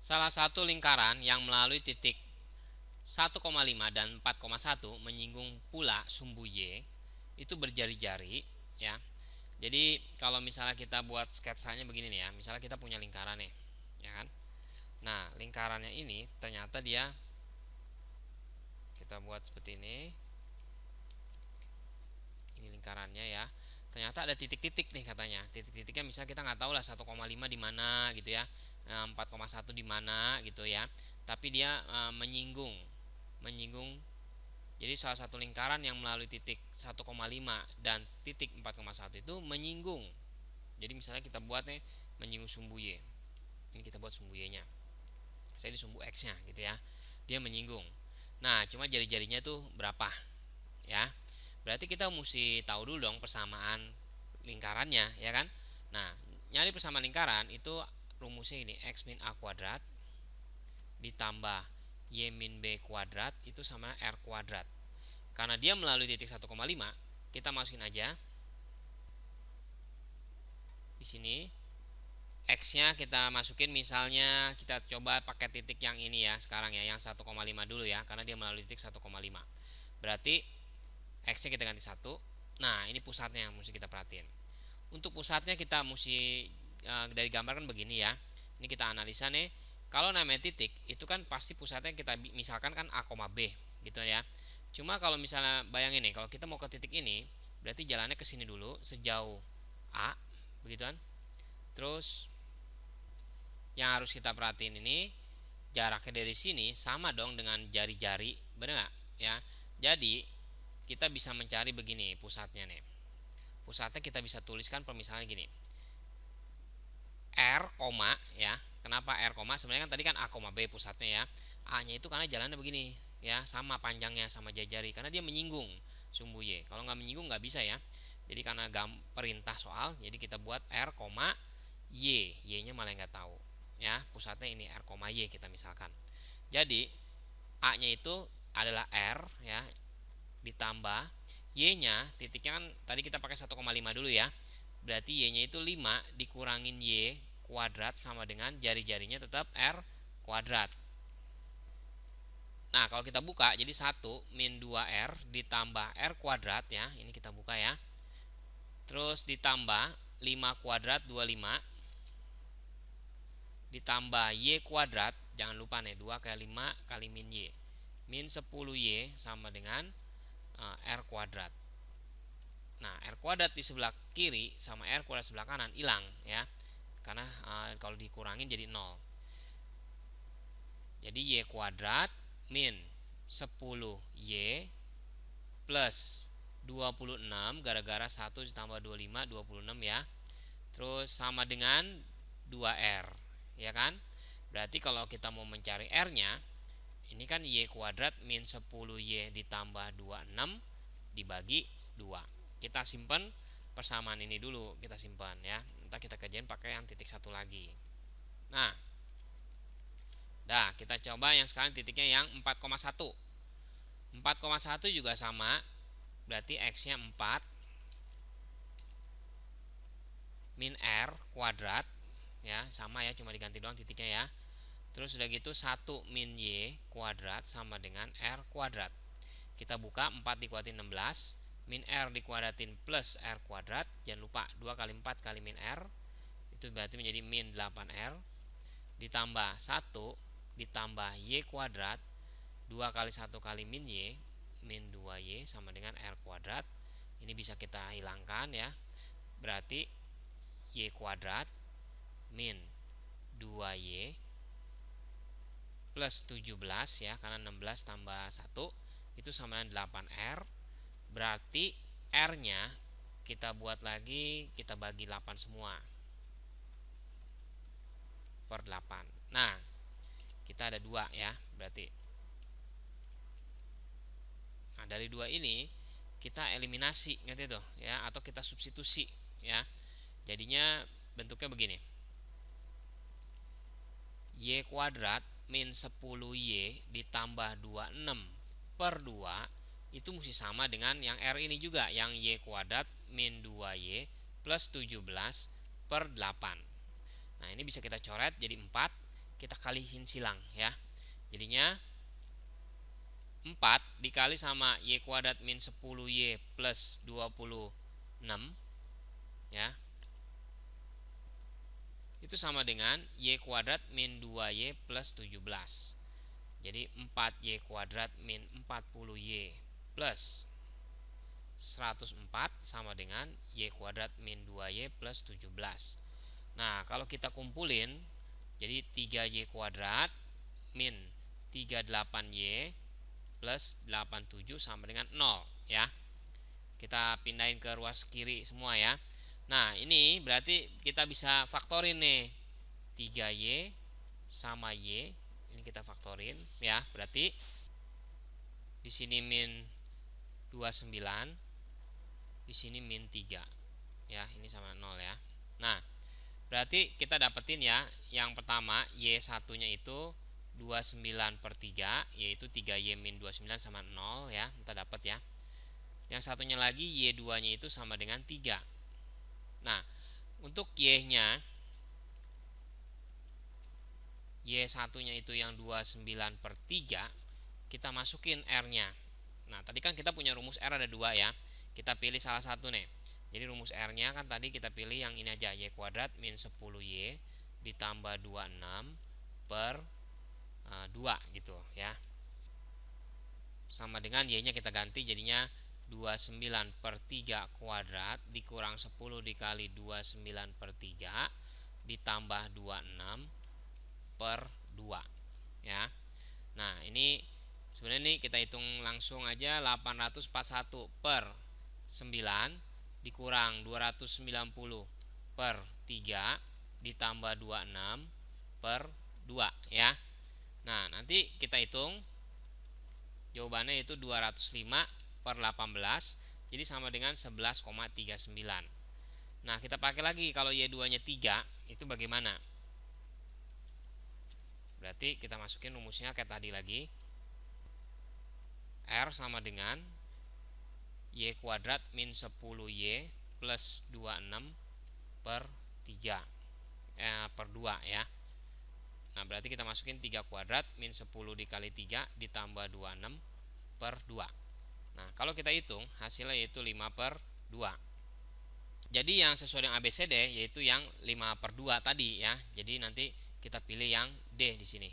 Salah satu lingkaran yang melalui titik 1,5 dan 4,1 menyinggung pula sumbu Y itu berjari-jari ya. Jadi kalau misalnya kita buat sketsanya begini nih ya. Misalnya kita punya lingkaran nih, ya kan? Nah, lingkarannya ini ternyata dia kita buat seperti ini. Ini lingkarannya ya. Ternyata ada titik-titik nih katanya. Titik-titiknya misalnya kita nggak tahu lah 1,5 di mana gitu ya. 4,1 di mana gitu ya. Tapi dia menyinggung. Jadi salah satu lingkaran yang melalui titik 1,5 dan titik 4,1 itu menyinggung. Jadi misalnya kita buat nih menyinggung sumbu Y. Ini kita buat sumbu Y-nya. Saya di sumbu X-nya gitu ya. Dia menyinggung. Nah, cuma jari-jarinya tuh berapa ya. Berarti kita mesti tahu dulu dong persamaan lingkarannya ya kan. Nah, nyari persamaan lingkaran itu rumusnya ini, X min A kuadrat ditambah Y min B kuadrat itu sama R kuadrat. Karena dia melalui titik 1,5, kita masukin aja di sini. X-nya kita masukin, misalnya kita coba pakai titik yang ini ya sekarang ya, yang 1,5 dulu ya, karena dia melalui titik 1,5. Berarti X-nya kita ganti 1. Nah, ini pusatnya yang mesti kita perhatiin. Untuk pusatnya kita mesti dari gambar kan begini ya. Ini kita analisa nih. Kalau namanya titik itu kan pasti pusatnya kita misalkan kan A, B gitu ya. Cuma kalau misalnya bayangin nih, kalau kita mau ke titik ini, berarti jalannya ke sini dulu sejauh A, begitu kan? Terus yang harus kita perhatiin ini jaraknya dari sini sama dong dengan jari-jari, bener nggak ya? Jadi kita bisa mencari begini pusatnya nih. Pusatnya kita bisa tuliskan permisalannya gini. R, ya. Kenapa R, sebenarnya kan tadi kan A, B pusatnya ya. A-nya itu karena jalannya begini ya, sama panjangnya sama jari-jari karena dia menyinggung sumbu Y. Kalau nggak menyinggung nggak bisa ya. Jadi karena perintah soal, jadi kita buat R, Y. Y-nya malah nggak tahu. Ya, pusatnya ini R, Y kita misalkan. Jadi A-nya itu adalah R ya, ditambah Y-nya, titiknya kan tadi kita pakai 1,5 dulu ya. Berarti Y-nya itu 5 dikurangin Y kuadrat sama dengan jari-jarinya tetap R kuadrat. Nah, kalau kita buka jadi 1 min 2R ditambah R kuadrat ya. Ini kita buka ya. Terus ditambah 5 kuadrat 25 ditambah Y kuadrat, jangan lupa nih 2 kali 5 kali min Y, min 10Y sama dengan R kuadrat. Nah, R kuadrat di sebelah kiri sama R kuadrat sebelah kanan hilang ya, karena kalau dikurangin jadi 0. Jadi Y kuadrat min 10Y plus 26 gara-gara 1 ditambah 25 26 ya. Terus sama dengan 2R ya kan. Berarti kalau kita mau mencari R-nya, ini kan Y kuadrat min 10Y ditambah 26 dibagi 2. Kita simpan persamaan ini dulu, kita simpan ya. Nanti kita kerjain pakai yang titik 1 lagi. Nah, kita coba yang sekarang titiknya yang 4,1. 4,1 juga sama, berarti X-nya 4 min R kuadrat ya, sama ya, cuma diganti doang titiknya ya. Terus udah gitu 1 min Y kuadrat sama dengan R kuadrat. Kita buka 4 dikuatin 16, min R dikuadratin plus R kuadrat. Jangan lupa 2 kali 4 kali min R, itu berarti menjadi min 8R. Ditambah 1 ditambah Y kuadrat, 2 kali 1 kali min Y, min 2Y sama dengan R kuadrat. Ini bisa kita hilangkan ya. Berarti Y kuadrat min 2Y plus 17 ya, karena 16 tambah 1 itu sama dengan 8R. Berarti R-nya kita buat lagi, kita bagi 8 semua per 8. Nah, kita ada 2 ya, berarti. Nah, dari 2 ini kita eliminasi gitu tuh ya, atau kita substitusi ya. Jadinya bentuknya begini. Y kuadrat min 10Y ditambah 26 per 2 itu mesti sama dengan yang R ini juga, yang Y kuadrat min 2Y plus 17 per 8. Nah, ini bisa kita coret jadi 4. kita kalihin silang ya. Jadinya 4 dikali sama Y kuadrat min 10Y plus 26 ya, itu sama dengan Y kuadrat min 2Y plus 17. Jadi 4Y kuadrat min 40Y plus 104 sama dengan Y kuadrat min 2Y plus 17. Nah, kalau kita kumpulin, jadi 3Y kuadrat min 38Y plus 87 sama dengan 0 ya. Kita pindahin ke ruas kiri semua ya. Nah, ini berarti kita bisa faktorin nih. 3Y sama Y, ini kita faktorin ya. Berarti di sini min 29, di sini min 3. Ya, ini sama 0 ya. Nah, berarti kita dapetin ya, yang pertama Y1-nya itu 29/3, yaitu 3Y min 29 sama 0 ya, kita dapat ya. Yang satunya lagi Y2-nya itu sama dengan 3. Nah, untuk Y-nya, Y1-nya itu yang 29/3, kita masukin R-nya. Nah, tadi kan kita punya rumus R ada 2 ya. Kita pilih salah satu nih. Jadi rumus R-nya kan tadi kita pilih yang ini aja, Y kuadrat min 10Y ditambah 26 per 2 gitu ya. Sama dengan Y-nya kita ganti jadinya 29/3 kuadrat dikurang 10 dikali 29/3 ditambah 26 per 2 ya. Nah, ini sebenarnya nih kita hitung langsung aja, 841 per 9 dikurang 290 per 3 ditambah 26 per 2 ya. Nah, nanti kita hitung jawabannya itu 205 per 18, jadi sama dengan 11,39. Nah, kita pakai lagi kalau Y2-nya 3, itu bagaimana? Berarti kita masukin rumusnya kayak tadi lagi. R sama dengan Y kuadrat min 10Y plus 26 per 3 per 2 ya. Nah, berarti kita masukin 3 kuadrat min 10 dikali 3 ditambah 26 per 2. Nah, kalau kita hitung hasilnya yaitu 5/2. Jadi yang sesuai dengan ABCD yaitu yang 5/2 tadi ya. Jadi nanti kita pilih yang D di sini.